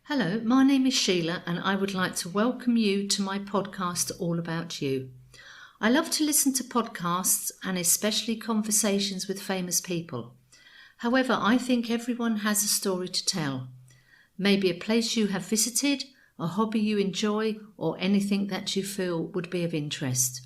Hello, my name is Sheila and I would like to welcome you to my podcast All About You. I love to listen to podcasts and especially conversations with famous people. However, I think everyone has a story to tell. Maybe a place you have visited, a hobby you enjoy, or anything that you feel would be of interest.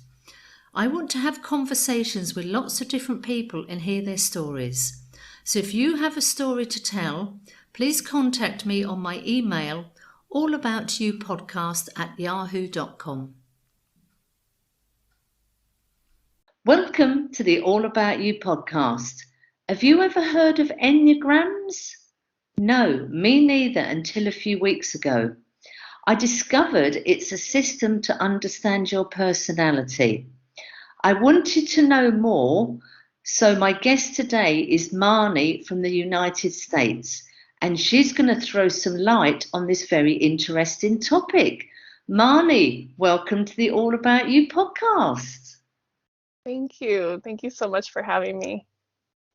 I want to have conversations with lots of different people and hear their stories. So if you have a story to tell, please contact me on my email allaboutyoupodcast@yahoo.com. Welcome to the All About You podcast. Have you ever heard of Enneagrams? No, me neither until a few weeks ago. I discovered it's a system to understand your personality. I wanted to know more, so my guest today is Marni from the United States, and she's going to throw some light on this very interesting topic. Marni, welcome to the All About You podcast. Thank you. Thank you so much for having me.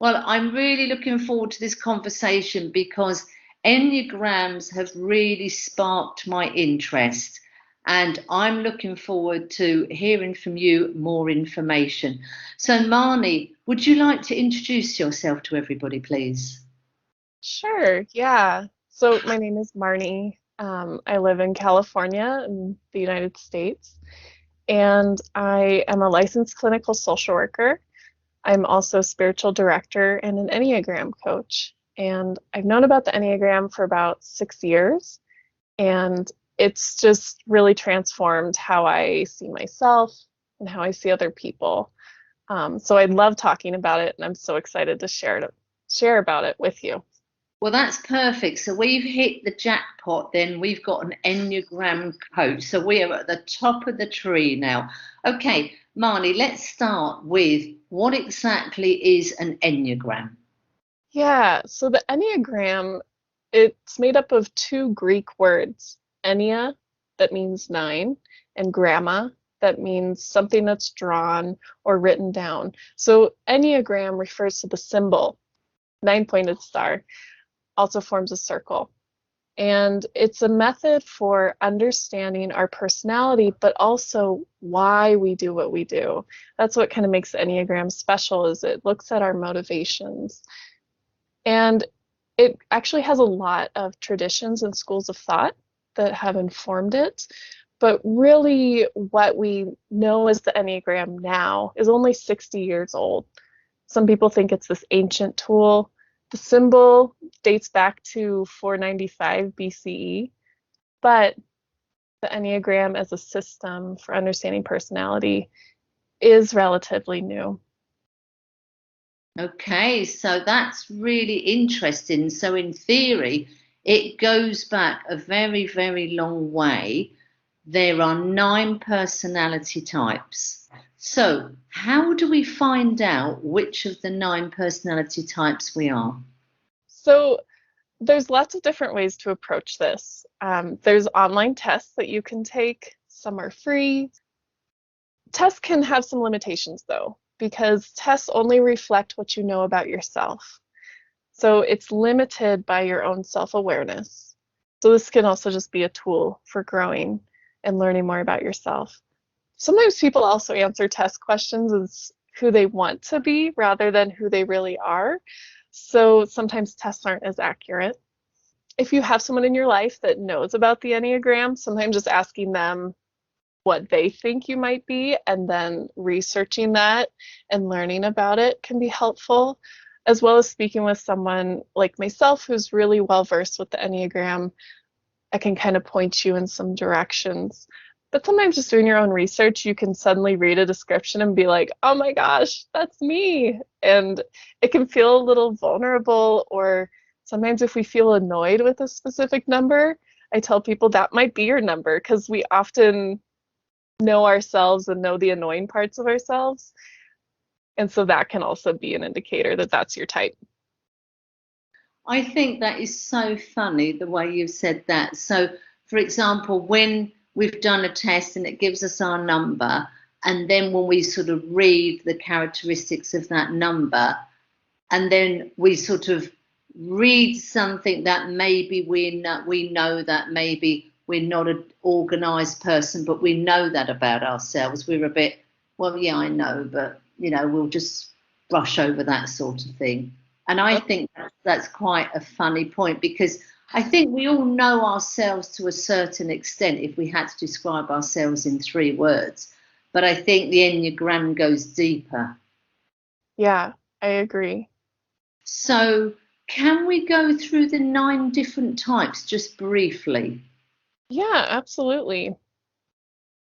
Well, I'm really looking forward to this conversation because Enneagrams have really sparked my interest. And I'm looking forward to hearing from you more information. So, Marni, would you like to introduce yourself to everybody, please? Sure, yeah. So my name is Marni. I live in California in the United States, and I am a licensed clinical social worker. I'm also a spiritual director and an Enneagram coach. And I've known about the Enneagram for about 6 years, and it's just really transformed how I see myself and how I see other people. So I love talking about it, and I'm so excited to share about it with you. Well, that's perfect. So we've hit the jackpot then. We've got an Enneagram coach. So we are at the top of the tree now. Okay, Marni, let's start with what exactly is an Enneagram? Yeah, so the Enneagram, it's made up of two Greek words, Ennea, that means 9, and gramma, that means something that's drawn or written down. So Enneagram refers to the symbol, 9-pointed star, also forms a circle. And it's a method for understanding our personality, but also why we do what we do. That's what kind of makes the Enneagram special, is it looks at our motivations. And it actually has a lot of traditions and schools of thought that have informed it. But really, what we know as the Enneagram now is only 60 years old. Some people think it's this ancient tool. The symbol dates back to 495 BCE, but the Enneagram as a system for understanding personality is relatively new. Okay, so that's really interesting. So in theory, it goes back a very, very long way. There are 9 personality types. So how do we find out which of the 9 personality types we are? So there's lots of different ways to approach this. There's online tests that you can take. Some are free. Tests can have some limitations though, because tests only reflect what you know about yourself. So it's limited by your own self-awareness. So this can also just be a tool for growing and learning more about yourself. Sometimes people also answer test questions as who they want to be rather than who they really are. So sometimes tests aren't as accurate. If you have someone in your life that knows about the Enneagram, sometimes just asking them what they think you might be and then researching that and learning about it can be helpful, as well as speaking with someone like myself who's really well versed with the Enneagram. I can kind of point you in some directions. But sometimes just doing your own research, you can suddenly read a description and be like, oh my gosh, that's me. And it can feel a little vulnerable, or sometimes if we feel annoyed with a specific number, I tell people that might be your number, because we often know ourselves and know the annoying parts of ourselves. And so that can also be an indicator that that's your type. I think that is so funny the way you've said that. So, for example, when we've done a test and it gives us our number, and then when we sort of read the characteristics of that number, and then we sort of read something that maybe we know that maybe we're not an organized person, but we know that about ourselves. We're a bit, well, yeah, I know, but we'll just brush over that sort of thing. And I think that's quite a funny point, because I think we all know ourselves to a certain extent if we had to describe ourselves in 3 words. But I think the Enneagram goes deeper. Yeah, I agree. So can we go through the 9 different types just briefly? Yeah, absolutely.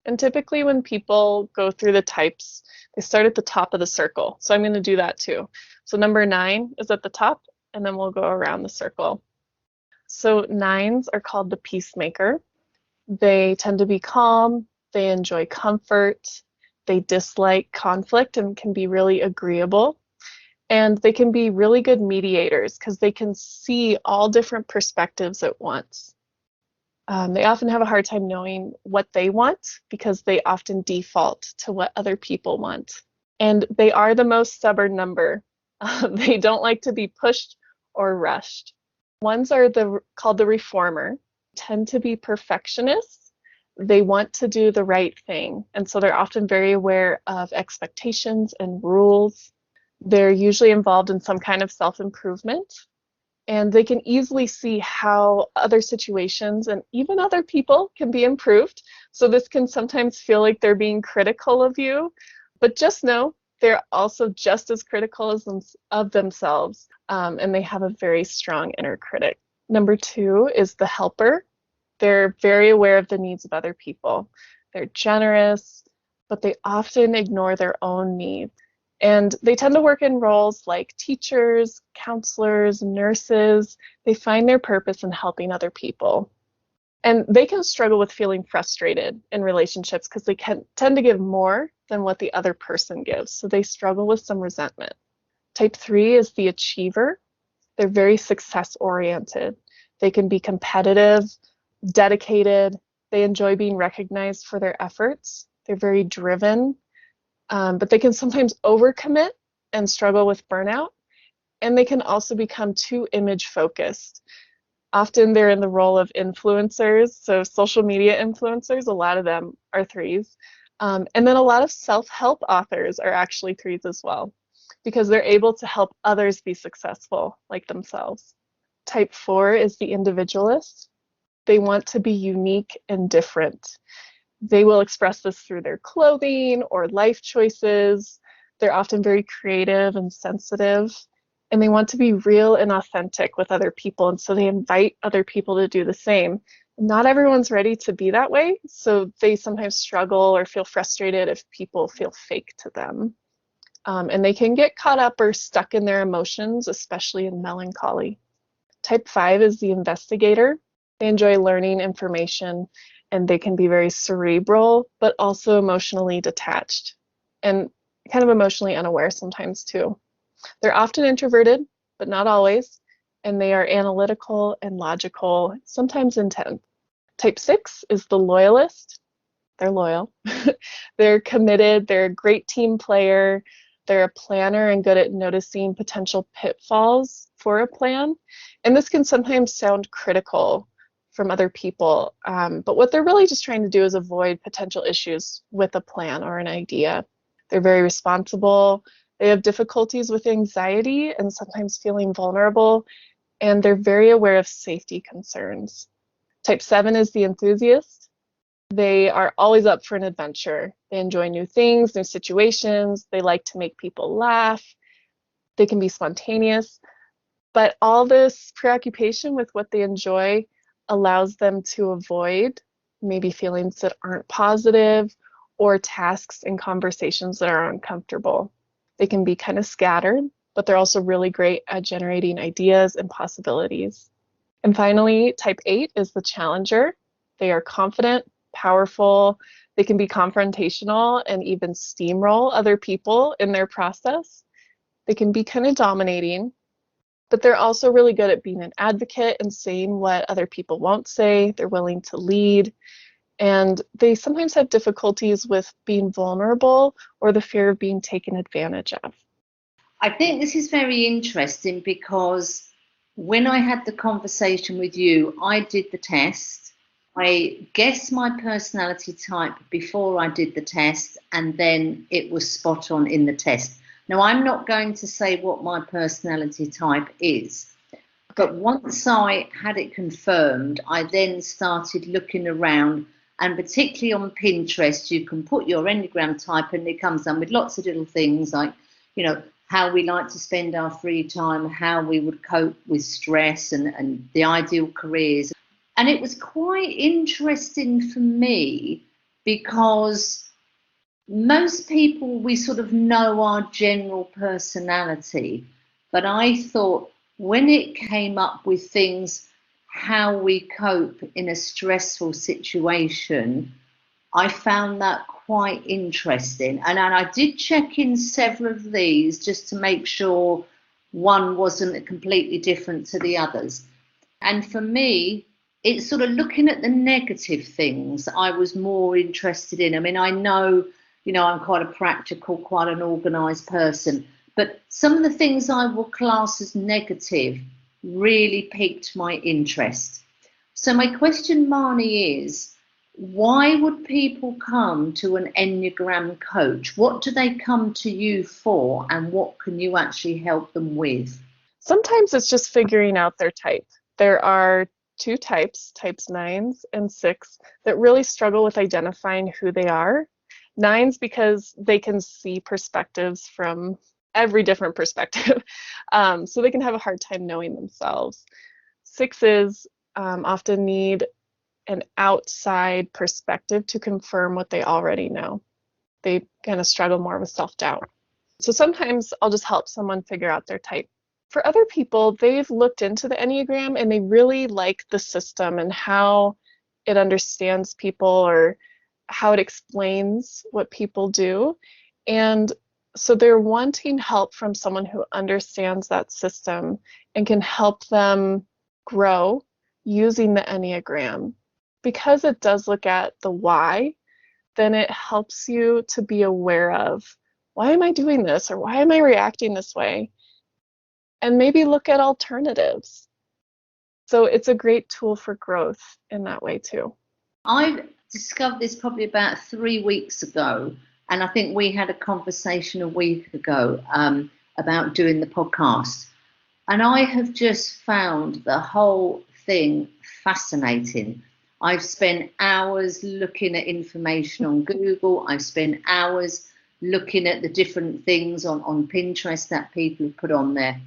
And typically when people go through the types, they start at the top of the circle. So I'm going to do that too. So number 9 is at the top, and then we'll go around the circle. So 9s are called the Peacemaker. They tend to be calm, they enjoy comfort, they dislike conflict and can be really agreeable. And they can be really good mediators because they can see all different perspectives at once. They often have a hard time knowing what they want because they often default to what other people want. And they are the most stubborn number. They don't like to be pushed or rushed. Ones are called the reformer, tend to be perfectionists. They want to do the right thing. And so they're often very aware of expectations and rules. They're usually involved in some kind of self-improvement. And they can easily see how other situations and even other people can be improved. So this can sometimes feel like they're being critical of you, but just know they're also just as critical of themselves, and they have a very strong inner critic. Number 2 is the helper. They're very aware of the needs of other people. They're generous, but they often ignore their own needs. And they tend to work in roles like teachers, counselors, nurses. They find their purpose in helping other people. And they can struggle with feeling frustrated in relationships because they can tend to give more than what the other person gives. So they struggle with some resentment. Type 3 is the achiever. They're very success-oriented. They can be competitive, dedicated. They enjoy being recognized for their efforts. They're very driven. But they can sometimes overcommit and struggle with burnout, and they can also become too image focused. Often they're in the role of influencers, so social media influencers, a lot of them are 3s. And then a lot of self-help authors are actually 3s as well, because they're able to help others be successful like themselves. Type 4 is the individualist. They want to be unique and different. They will express this through their clothing or life choices. They're often very creative and sensitive, and they want to be real and authentic with other people, and so they invite other people to do the same. Not everyone's ready to be that way, so they sometimes struggle or feel frustrated if people feel fake to them. And they can get caught up or stuck in their emotions, especially in melancholy. Type 5 is the investigator. They enjoy learning information, and they can be very cerebral, but also emotionally detached and kind of emotionally unaware sometimes too. They're often introverted, but not always, and they are analytical and logical, sometimes intense. Type 6 is the loyalist. They're loyal. They're committed. They're a great team player. They're a planner and good at noticing potential pitfalls for a plan. And this can sometimes sound critical from other people, but what they're really just trying to do is avoid potential issues with a plan or an idea. They're very responsible. They have difficulties with anxiety and sometimes feeling vulnerable, and they're very aware of safety concerns. Type 7 is the enthusiast. They are always up for an adventure. They enjoy new things, new situations. They like to make people laugh. They can be spontaneous, but all this preoccupation with what they enjoy allows them to avoid maybe feelings that aren't positive or tasks and conversations that are uncomfortable. They can be kind of scattered, but they're also really great at generating ideas and possibilities. And finally, type 8 is the challenger. They are confident, powerful. They can be confrontational and even steamroll other people in their process. They can be kind of dominating, but they're also really good at being an advocate and saying what other people won't say. They're willing to lead. And they sometimes have difficulties with being vulnerable or the fear of being taken advantage of. I think this is very interesting because when I had the conversation with you, I did the test. I guessed my personality type before I did the test, and then it was spot on in the test. Now, I'm not going to say what my personality type is, but once I had it confirmed, I then started looking around, and particularly on Pinterest, you can put your Enneagram type and it comes up with lots of little things like, how we like to spend our free time, how we would cope with stress and the ideal careers. And it was quite interesting for me because most people, we sort of know our general personality, but I thought when it came up with things, how we cope in a stressful situation, I found that quite interesting. And I did check in several of these just to make sure one wasn't completely different to the others. And for me, it's sort of looking at the negative things I was more interested in. I mean, I know, I'm quite a practical, quite an organised person, but some of the things I will class as negative really piqued my interest. So my question, Marni, is why would people come to an Enneagram coach? What do they come to you for, and what can you actually help them with? Sometimes it's just figuring out their type. There are two types, types 9s and 6, that really struggle with identifying who they are. 9s because they can see perspectives from every different perspective, so they can have a hard time knowing themselves. 6s often need an outside perspective to confirm what they already know. They kind of struggle more with self-doubt. So sometimes I'll just help someone figure out their type. For other people, they've looked into the Enneagram and they really like the system and how it understands people or how it explains what people do. And so they're wanting help from someone who understands that system and can help them grow using the Enneagram. Because it does look at the why, then it helps you to be aware of, why am I doing this, or why am I reacting this way? And maybe look at alternatives. So it's a great tool for growth in that way too. I discovered this probably about 3 weeks ago, and I think we had a conversation a week ago about doing the podcast. And I have just found the whole thing fascinating. I've spent hours looking at information on Google. I've spent hours looking at the different things on Pinterest that people have put on there.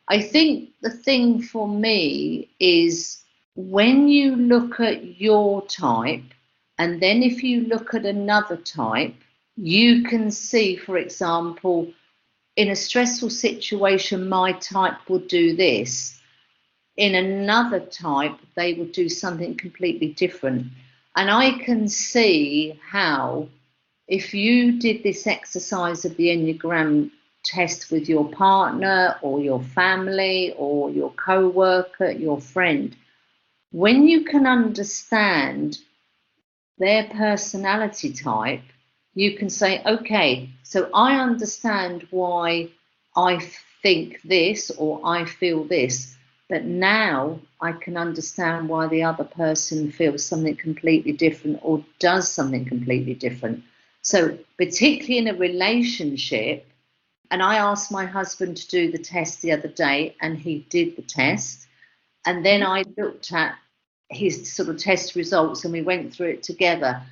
I think the thing for me is when you look at your type, and then if you look at another type, you can see, for example, in a stressful situation, my type would do this. In another type, they would do something completely different. And I can see how, if you did this exercise of the Enneagram test with your partner or your family or your co-worker, your friend, when you can understand their personality type, you can say, okay, so I understand why I think this or I feel this. But now I can understand why the other person feels something completely different or does something completely different. So particularly in a relationship, and I asked my husband to do the test the other day, and he did the test. And then I looked at his sort of test results and we went through it together.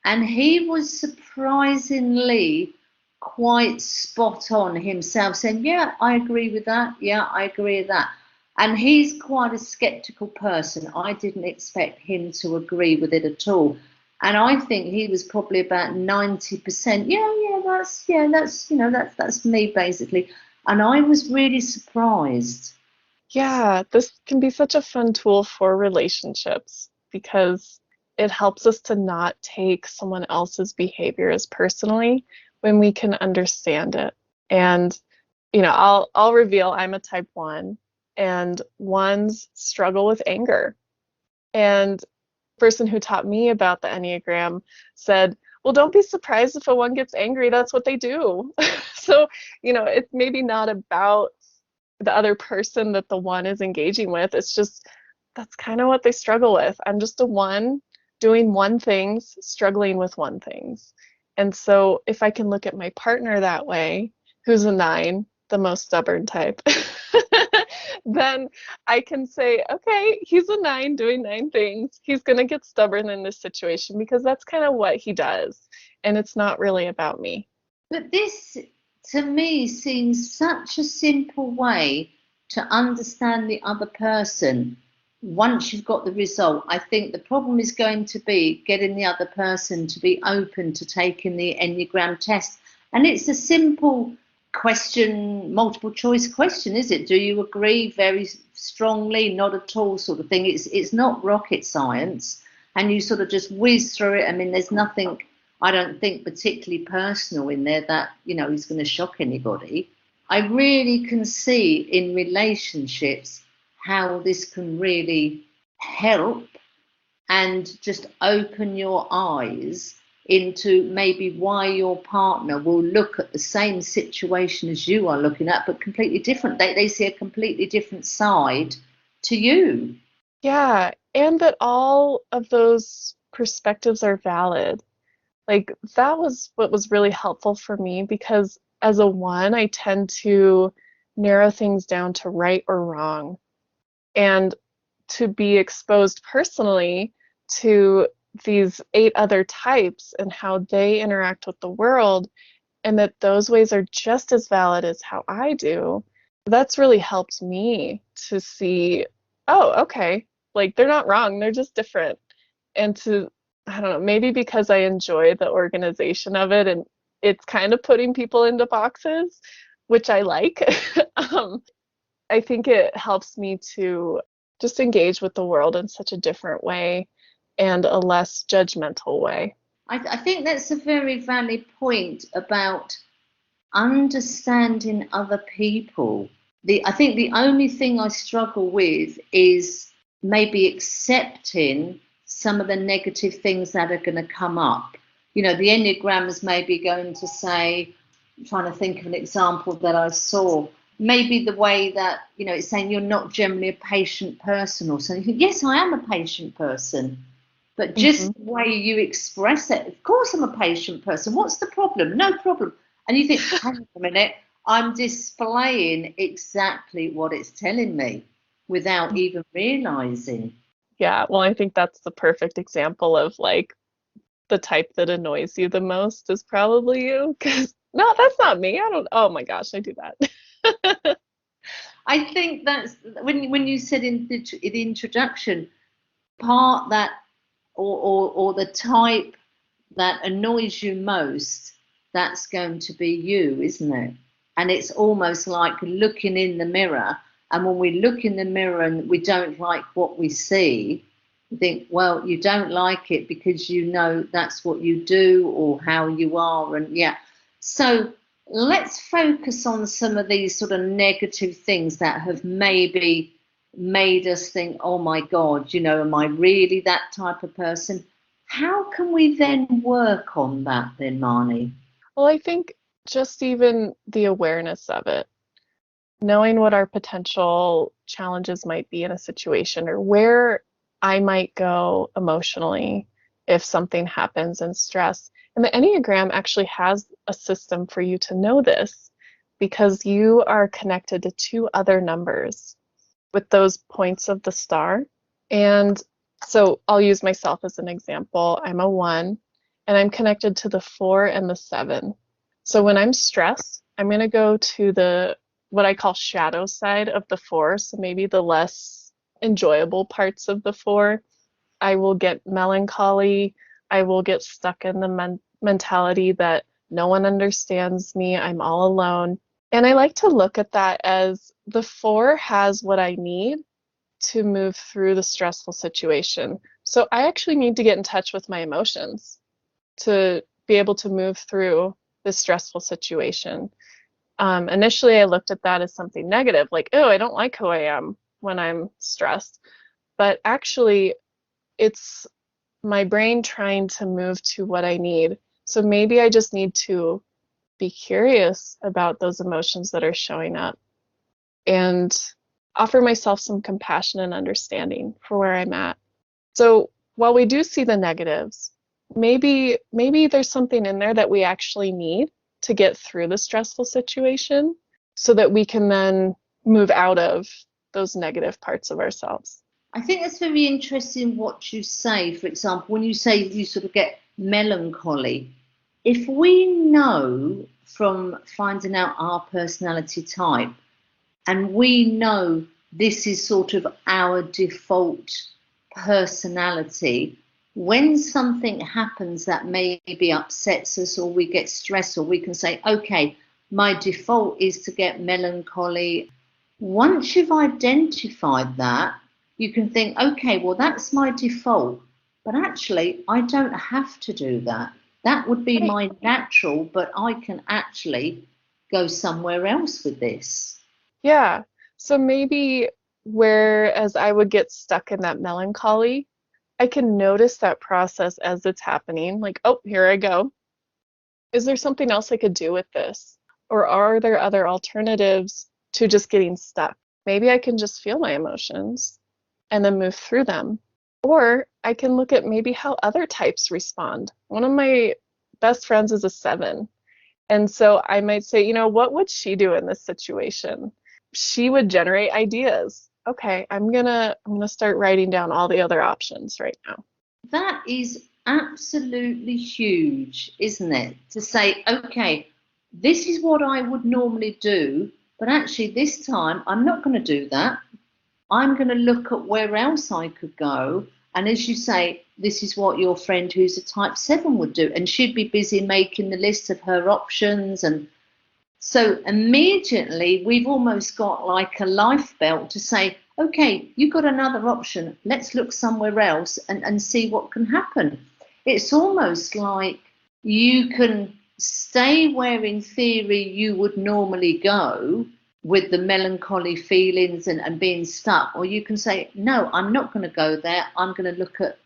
And he was surprisingly quite spot on himself, saying, yeah, I agree with that. Yeah, I agree with that. And he's quite a skeptical person. I didn't expect him to agree with it at all. And I think he was probably about 90%. That's me basically. And I was really surprised. Yeah, this can be such a fun tool for relationships because it helps us to not take someone else's behavior as personally when we can understand it. And I'll reveal I'm a type 1, and 1s struggle with anger. And the person who taught me about the Enneagram said, well, don't be surprised if a 1 gets angry. That's what they do. So, it's maybe not about the other person that the one is engaging with. It's just, that's kind of what they struggle with. I'm just a one doing one things, struggling with one things. And so if I can look at my partner that way, who's a 9, the most stubborn type, then I can say, okay, he's a 9 doing 9 things. He's going to get stubborn in this situation because that's kind of what he does. And it's not really about me. But this, to me, seems such a simple way to understand the other person. Once you've got the result, I think the problem is going to be getting the other person to be open to taking the Enneagram test. And it's a simple question, multiple choice question, is it? Do you agree very strongly, not at all, sort of thing? It's not rocket science, and you sort of just whiz through it. I mean, there's nothing, I don't think, particularly personal in there that, you know, is going to shock anybody. I really can see in relationships how this can really help and just open your eyes into maybe why your partner will look at the same situation as you are looking at, but completely different. They see a completely different side to you. Yeah, and that all of those perspectives are valid. Like, that was what was really helpful for me, because as a one, I tend to narrow things down to right or wrong. And to be exposed personally to these 8 other types and how they interact with the world, and that those ways are just as valid as how I do, that's really helped me to see, oh, okay, like, they're not wrong, they're just different. And to, I don't know, maybe because I enjoy the organization of it, and it's kind of putting people into boxes, which I like. I think it helps me to just engage with the world in such a different way and a less judgmental way. I think that's a very valid point about understanding other people. I think the only thing I struggle with is maybe accepting some of the negative things that are going to come up. You know, the Enneagrams may be going to say, I'm trying to think of an example that I saw, maybe the way that, you know, it's saying you're not generally a patient person or something. Yes, I am a patient person. But just the way you express it, of course I'm a patient person. What's the problem? No problem. And you think, hang on a minute, I'm displaying exactly what it's telling me without even realizing. Yeah, well, I think that's the perfect example of, like, the type that annoys you the most is probably you. Because, no, that's not me. I don't, oh my gosh, I do that. I think that's when you said in the introduction, part that or the type that annoys you most, that's going to be you, isn't it? And it's almost like looking in the mirror. And when we look in the mirror and we don't like what we see, you think, well, you don't like it because you know that's what you do or how you are. And yeah. So let's focus on some of these sort of negative things that have maybe made us think, oh my God, you know, am I really that type of person? How can we then work on that then, Marni? Well, I think just even the awareness of it, knowing what our potential challenges might be in a situation, or where I might go emotionally if something happens in stress. And the Enneagram actually has a system for you to know this, because you are connected to 2 other numbers with those points of the star. And so I'll use myself as an example. I'm a 1, and I'm connected to the 4 and the 7. So when I'm stressed, I'm going to go to the what I call shadow side of the 4, so maybe the less enjoyable parts of the 4. I will get melancholy. I will get stuck in the mentality that no one understands me. I'm all alone. And I like to look at that as the 4 has what I need to move through the stressful situation. So I actually need to get in touch with my emotions to be able to move through this stressful situation. Initially, I looked at that as something negative, like, oh, I don't like who I am when I'm stressed. But actually, it's my brain trying to move to what I need. So maybe I just need to be curious about those emotions that are showing up and offer myself some compassion and understanding for where I'm at. So while we do see the negatives, maybe there's something in there that we actually need to get through the stressful situation so that we can then move out of those negative parts of ourselves. I think that's very interesting what you say. For example, when you say you sort of get melancholy, if we know from finding out our personality type, and we know this is sort of our default personality, when something happens that maybe upsets us or we get stressed, or we can say, okay, my default is to get melancholy. Once you've identified that, you can think, okay, well, that's my default, but actually I don't have to do that. That would be my natural, but I can actually go somewhere else with this. Yeah. So maybe whereas I would get stuck in that melancholy, I can notice that process as it's happening. Like, oh, here I go. Is there something else I could do with this? Or are there other alternatives to just getting stuck? Maybe I can just feel my emotions and then move through them. Or I can look at maybe how other types respond. One of my best friends is a 7. And so I might say, you know, what would she do in this situation? She would generate ideas. Okay, I'm gonna start writing down all the other options right now. That is absolutely huge, isn't it? To say, okay, this is what I would normally do, but actually this time I'm not going to do that. I'm going to look at where else I could go. And as you say, this is what your friend who's a type 7 would do. And she'd be busy making the list of her options. And so immediately we've almost got like a life belt to say, okay, you've got another option. Let's look somewhere else and see what can happen. It's almost like you can stay where in theory you would normally go with the melancholy feelings and being stuck, or you can say, no, I'm not going to go there. I'm going to look at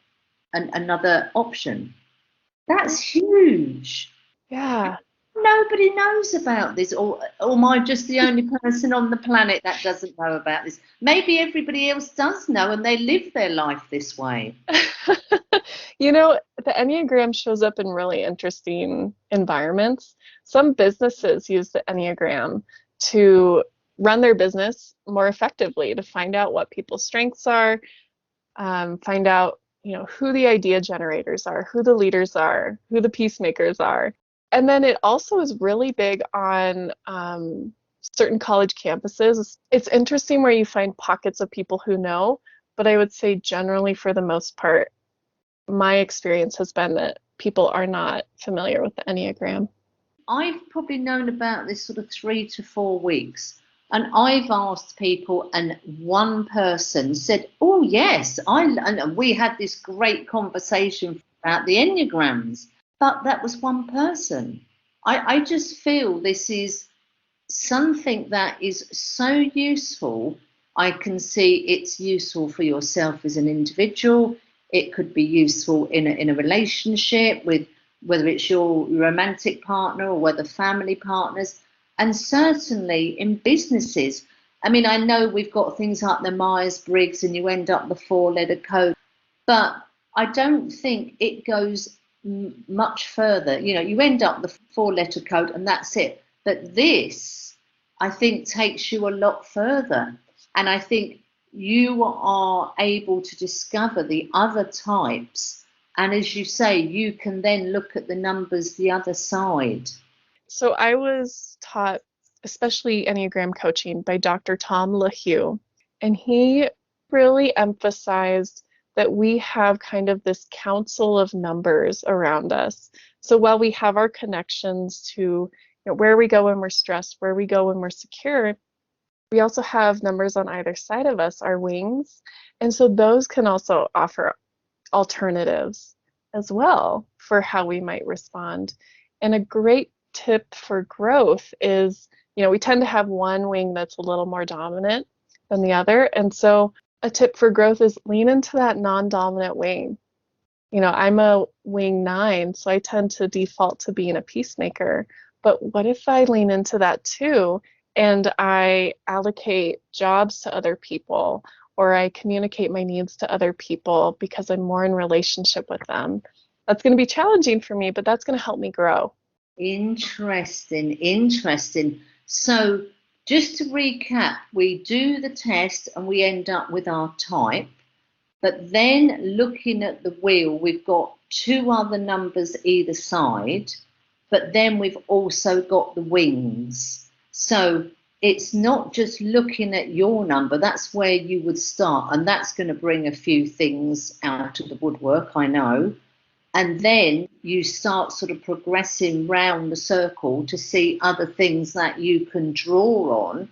another option. That's huge. Yeah. Nobody knows about this, or am I just the only person on the planet that doesn't know about this? Maybe everybody else does know and they live their life this way. You know, the Enneagram shows up in really interesting environments. Some businesses use the Enneagram to run their business more effectively, to find out what people's strengths are, find out, you know, who the idea generators are, who the leaders are, who the peacemakers are. And then it also is really big on certain college campuses. It's interesting where you find pockets of people who know, but I would say generally for the most part, my experience has been that people are not familiar with the Enneagram. I've probably known about this sort of 3 to 4 weeks. And I've asked people, and one person said, oh, yes, and we had this great conversation about the Enneagrams. But that was one person. I just feel this is something that is so useful. I can see it's useful for yourself as an individual. It could be useful in a relationship with whether it's your romantic partner or whether family partners, and certainly in businesses. I mean, I know we've got things like the Myers-Briggs and you end up the 4-letter code, but I don't think it goes much further. You know, you end up the 4-letter code and that's it. But this, I think, takes you a lot further. And I think you are able to discover the other types. And as you say, you can then look at the numbers the other side. So I was taught, especially Enneagram coaching, by Dr. Tom LaHue, and he really emphasized that we have kind of this council of numbers around us. So while we have our connections to, you know, where we go when we're stressed, where we go when we're secure, we also have numbers on either side of us, our wings. And so those can also offer alternatives as well for how we might respond. And a great tip for growth is, you know, we tend to have one wing that's a little more dominant than the other. And so a tip for growth is lean into that non-dominant wing. You know, I'm a wing 9, so I tend to default to being a peacemaker. But what if I lean into that too and I allocate jobs to other people, or I communicate my needs to other people because I'm more in relationship with them. That's going to be challenging for me, but that's going to help me grow. Interesting, interesting. So just to recap, we do the test and we end up with our type. But then looking at the wheel, we've got two other numbers either side, but then we've also got the wings. So it's not just looking at your number, that's where you would start. And that's going to bring a few things out of the woodwork, I know. And then you start sort of progressing round the circle to see other things that you can draw on,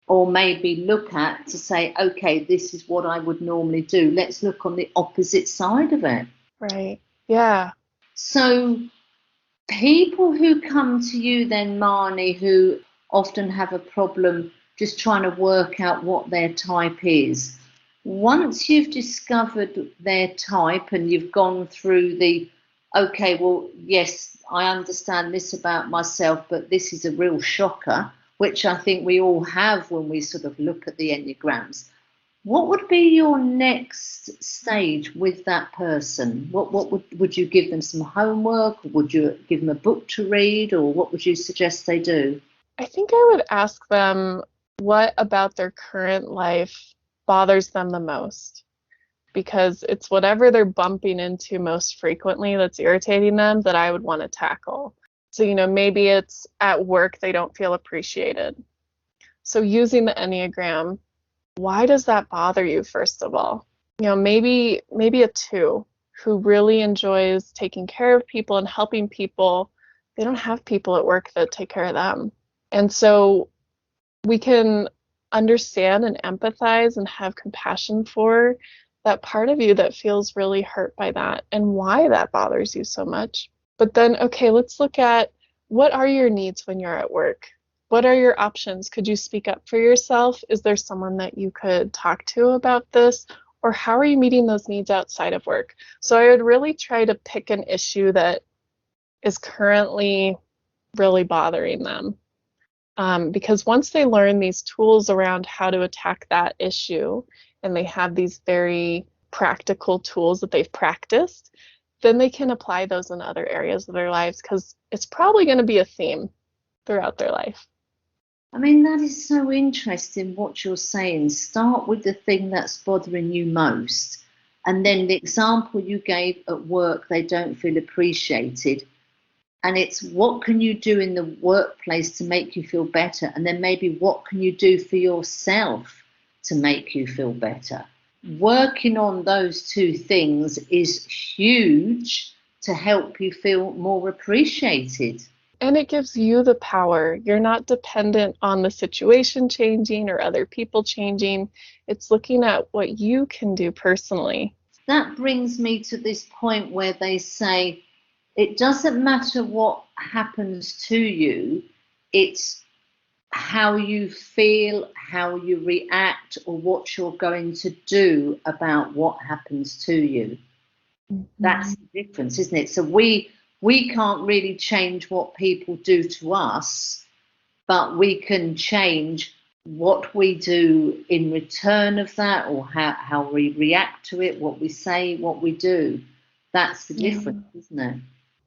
or maybe look at to say, okay, this is what I would normally do. Let's look on the opposite side of it. Right. Yeah. So people who come to you then, Marni, who often have a problem just trying to work out what their type is, once you've discovered their type and you've gone through the, okay, well, yes, I understand this about myself, but this is a real shocker, which I think we all have when we sort of look at the Enneagrams. What would be your next stage with that person? What would you give them some homework? Would you give them a book to read, or what would you suggest they do? I think I would ask them what about their current life bothers them the most, because it's whatever they're bumping into most frequently that's irritating them that I would want to tackle. So, maybe it's at work they don't feel appreciated. So using the Enneagram, why does that bother you, first of all? Maybe a 2 who really enjoys taking care of people and helping people. They don't have people at work that take care of them. And so we can understand and empathize and have compassion for that part of you that feels really hurt by that and why that bothers you so much. But then, okay, let's look at what are your needs when you're at work? What are your options? Could you speak up for yourself? Is there someone that you could talk to about this? Or how are you meeting those needs outside of work? So I would really try to pick an issue that is currently really bothering them. Because once they learn these tools around how to attack that issue, and they have these very practical tools that they've practiced, then they can apply those in other areas of their lives, because it's probably going to be a theme throughout their life. I mean, that is so interesting what you're saying. Start with the thing that's bothering you most. And then the example you gave at work, they don't feel appreciated. And it's what can you do in the workplace to make you feel better? And then maybe what can you do for yourself to make you feel better? Working on those two things is huge to help you feel more appreciated. And it gives you the power. You're not dependent on the situation changing or other people changing. It's looking at what you can do personally. That brings me to this point where they say, it doesn't matter what happens to you, it's how you feel, how you react, or what you're going to do about what happens to you. Mm-hmm. That's the difference, isn't it? So we can't really change what people do to us, but we can change what we do in return of that, or how we react to it, what we say, what we do. That's the difference, isn't it?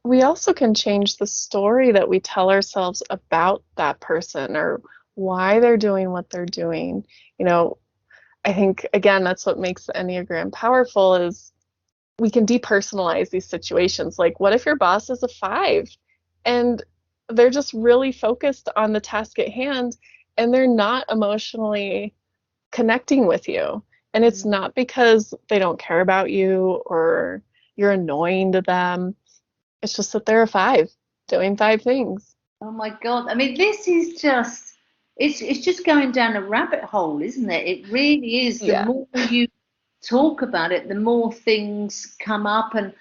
We also can change the story that we tell ourselves about that person or why they're doing what they're doing. I think, again, that's what makes the Enneagram powerful, is we can depersonalize these situations. Like, what if your boss is a 5 and they're just really focused on the task at hand and they're not emotionally connecting with you? And it's not because they don't care about you or you're annoying to them. It's just that they're a 5 doing 5 things. Oh my God. I mean, this is just, it's just going down a rabbit hole, isn't it? It really is. The more you talk about it, the more things come up. And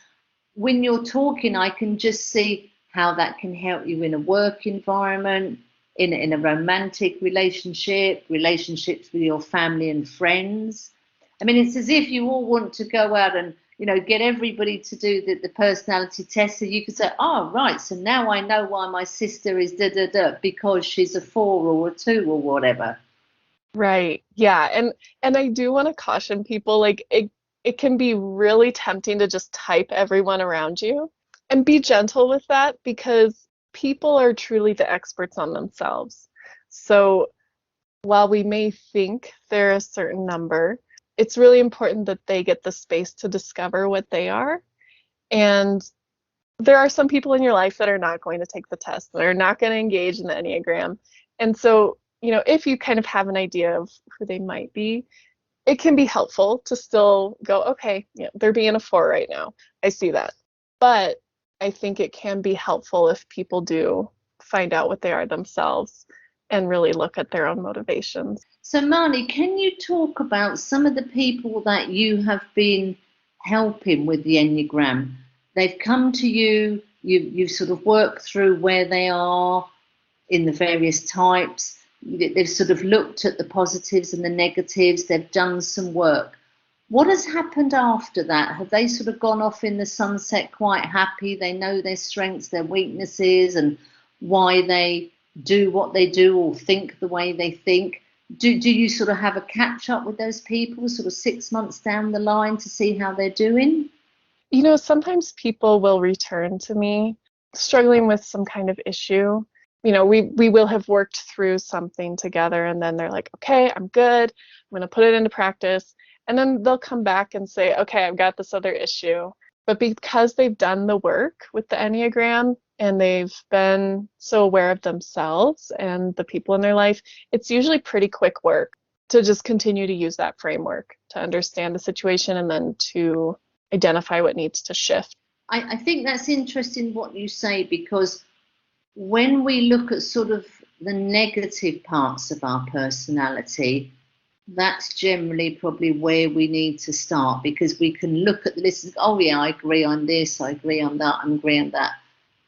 when you're talking, I can just see how that can help you in a work environment, in a romantic relationship, relationships with your family and friends. I mean, it's as if you all want to go out and get everybody to do the personality test, so you could say, oh, right, so now I know why my sister is da-da-da, because she's a 4 or a 2 or whatever. Right. Yeah. And I do want to caution people, like it can be really tempting to just type everyone around you, and be gentle with that, because people are truly the experts on themselves. So while we may think they're a certain number, it's really important that they get the space to discover what they are. And there are some people in your life that are not going to take the test, that are not going to engage in the Enneagram. And so, if you kind of have an idea of who they might be, it can be helpful to still go, okay, they're being a 4 right now. I see that. But I think it can be helpful if people do find out what they are themselves and really look at their own motivations. So, Marni, can you talk about some of the people that you have been helping with the Enneagram? They've come to you, you've sort of worked through where they are in the various types. They've sort of looked at the positives and the negatives. They've done some work. What has happened after that? Have they sort of gone off in the sunset quite happy? They know their strengths, their weaknesses, and why they do what they do or think the way they think. Do you sort of have a catch up with those people sort of 6 months down the line to see how they're doing? Sometimes people will return to me struggling with some kind of issue. We will have worked through something together, and then they're like, okay, I'm good. I'm going to put it into practice. And then they'll come back and say, okay, I've got this other issue. But because they've done the work with the Enneagram and they've been so aware of themselves and the people in their life, it's usually pretty quick work to just continue to use that framework to understand the situation and then to identify what needs to shift. I think that's interesting what you say, because when we look at sort of the negative parts of our personality, that's generally probably where we need to start, because we can look at the list and, oh yeah, I agree on this, I agree on that, I agree on that,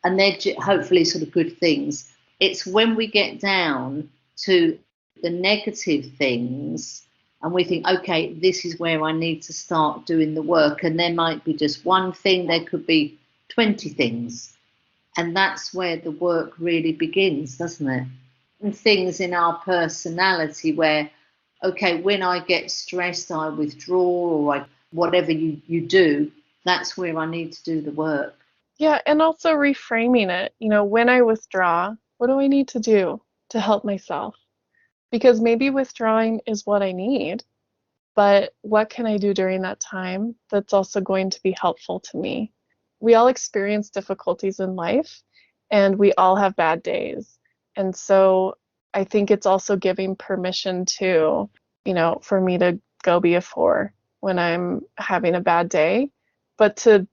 and they're hopefully sort of good things. It's when we get down to the negative things and we think, okay, this is where I need to start doing the work, and there might be just one thing, there could be 20 things. And that's where the work really begins, doesn't it? And things in our personality where, okay, when I get stressed, I withdraw, or whatever you do, that's where I need to do the work. Yeah, and also reframing it. When I withdraw, what do I need to do to help myself? Because maybe withdrawing is what I need, but what can I do during that time that's also going to be helpful to me? We all experience difficulties in life, and we all have bad days. And so I think it's also giving permission to, for me to go be a 4 when I'm having a bad day, but to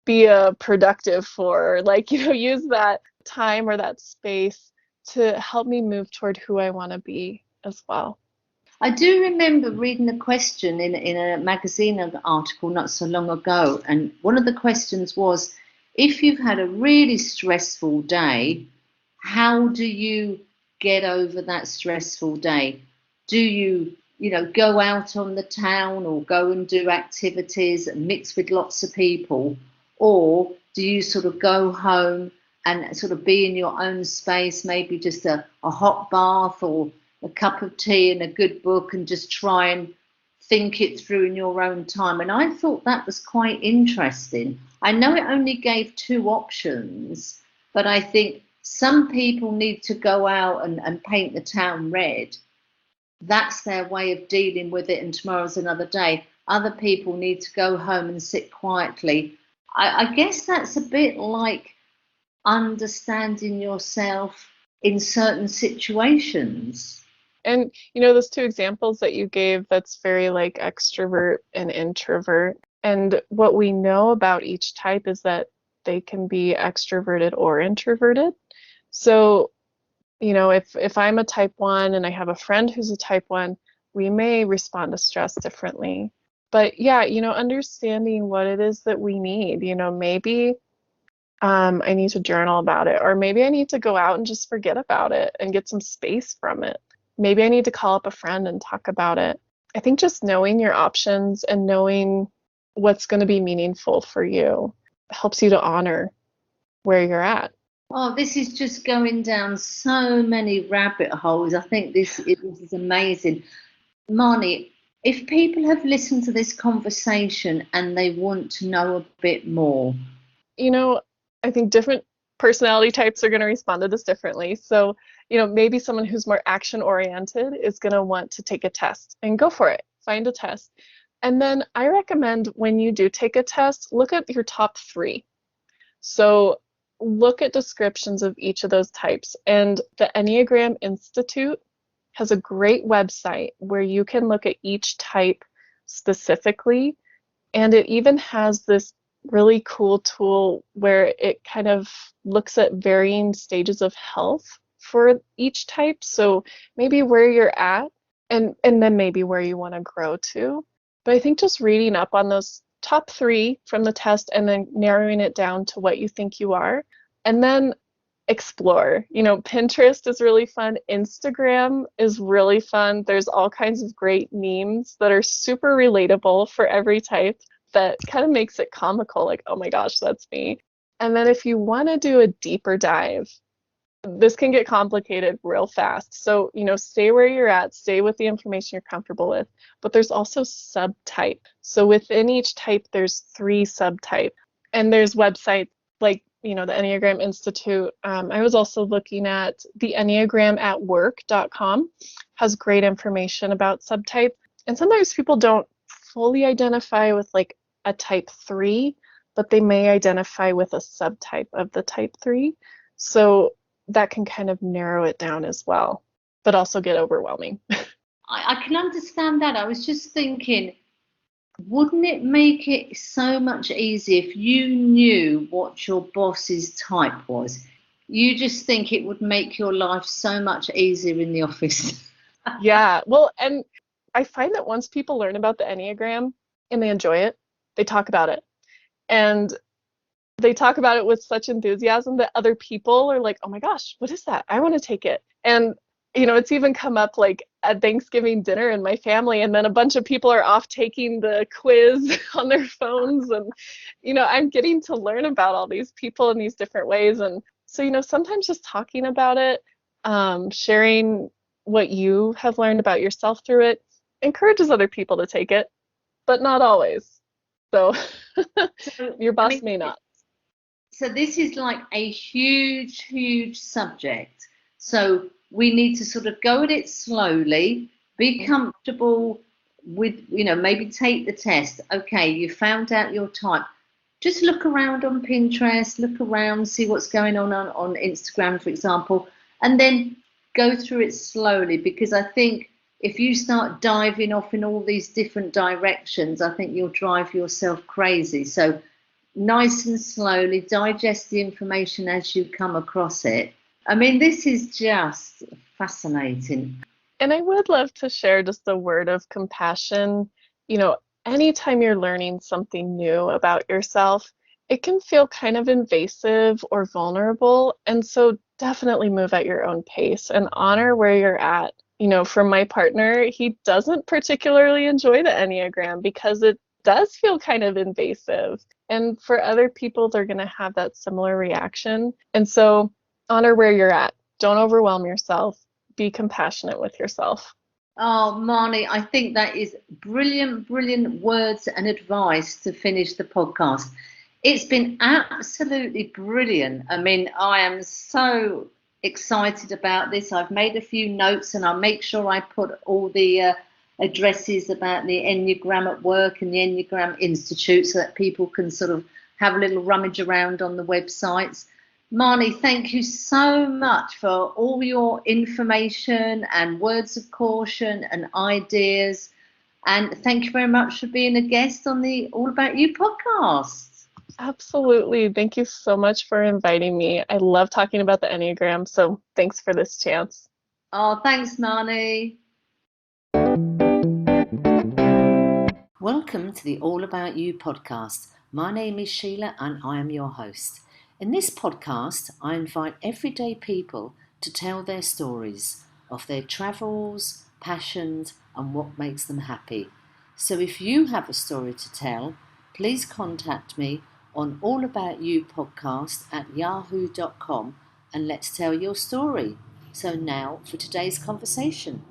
be a productive 4, use that time or that space to help me move toward who I want to be as well. I do remember reading a question in a magazine article not so long ago, and one of the questions was, if you've had a really stressful day, how do you get over that stressful day? Do you, go out on the town or go and do activities and mix with lots of people? Or do you sort of go home and sort of be in your own space, maybe just a hot bath or a cup of tea and a good book, and just try and think it through in your own time? And I thought that was quite interesting. I know it only gave 2 options, but I think some people need to go out and paint the town red. That's their way of dealing with it, and tomorrow's another day. Other people need to go home and sit quietly. I guess that's a bit like understanding yourself in certain situations. And those 2 examples that you gave, that's very like extrovert and introvert. And what we know about each type is that they can be extroverted or introverted. So, if I'm a type 1 and I have a friend who's a type 1, we may respond to stress differently. But yeah, understanding what it is that we need, maybe I need to journal about it, or maybe I need to go out and just forget about it and get some space from it. Maybe I need to call up a friend and talk about it. I think just knowing your options and knowing what's going to be meaningful for you. It helps you to honor where you're at. Oh, this is just going down so many rabbit holes. I think this is amazing. Marni, if people have listened to this conversation and they want to know a bit more. I think different personality types are going to respond to this differently. So, maybe someone who's more action oriented is going to want to take a test, and go for it. Find a test. And then I recommend when you do take a test, look at your top 3. So look at descriptions of each of those types. And the Enneagram Institute has a great website where you can look at each type specifically. And it even has this really cool tool where it kind of looks at varying stages of health for each type. So maybe where you're at, and then maybe where you want to grow to. But I think just reading up on those top 3 from the test and then narrowing it down to what you think you are, and then explore. Pinterest is really fun. Instagram is really fun. There's all kinds of great memes that are super relatable for every type that kind of makes it comical, like, oh my gosh, that's me. And then if you want to do a deeper dive, this can get complicated real fast. So, stay where you're at, stay with the information you're comfortable with. But there's also subtype. So within each type, there's 3 subtype. And there's websites like, the Enneagram Institute. I was also looking at the enneagramatwork.com, has great information about subtype. And sometimes people don't fully identify with like a type 3, but they may identify with a subtype of the type 3. So that can kind of narrow it down as well, but also get overwhelming. I can understand that. I was just thinking, wouldn't it make it so much easier if you knew what your boss's type was? You just think it would make your life so much easier in the office. Yeah, well, and I find that once people learn about the Enneagram and they enjoy it, they talk about it. And they talk about it with such enthusiasm that other people are like, oh my gosh, what is that? I want to take it. And, it's even come up like at Thanksgiving dinner in my family, and then a bunch of people are off taking the quiz on their phones. And, I'm getting to learn about all these people in these different ways. And so, sometimes just talking about it, sharing what you have learned about yourself through it, encourages other people to take it, but not always. So your boss may not. So this is like a huge, huge subject. So we need to sort of go at it slowly, be comfortable with, maybe take the test. Okay, you found out your type. Just look around on Pinterest, look around, see what's going on Instagram, for example, and then go through it slowly, because I think if you start diving off in all these different directions, I think you'll drive yourself crazy. So nice and slowly digest the information as you come across it. I mean, this is just fascinating. And I would love to share just a word of compassion. Anytime you're learning something new about yourself, it can feel kind of invasive or vulnerable. And so definitely move at your own pace and honor where you're at. For my partner, he doesn't particularly enjoy the Enneagram because it does feel kind of invasive. And for other people, they're going to have that similar reaction. And so honor where you're at. Don't overwhelm yourself. Be compassionate with yourself. Oh, Marni, I think that is brilliant, brilliant words and advice to finish the podcast. It's been absolutely brilliant. I mean, I am so excited about this. I've made a few notes, and I'll make sure I put all the addresses about the Enneagram at Work and the Enneagram Institute so that people can sort of have a little rummage around on the websites. Marni, thank you so much for all your information and words of caution and ideas. And thank you very much for being a guest on the All About You podcast. Absolutely. Thank you so much for inviting me. I love talking about the Enneagram, so thanks for this chance. Oh, thanks, Marni. Welcome to the All About You podcast. My name is Sheila and I am your host. In this podcast, I invite everyday people to tell their stories of their travels, passions, and what makes them happy. So if you have a story to tell, please contact me on allaboutyoupodcast@yahoo.com and let's tell your story. So now for today's conversation.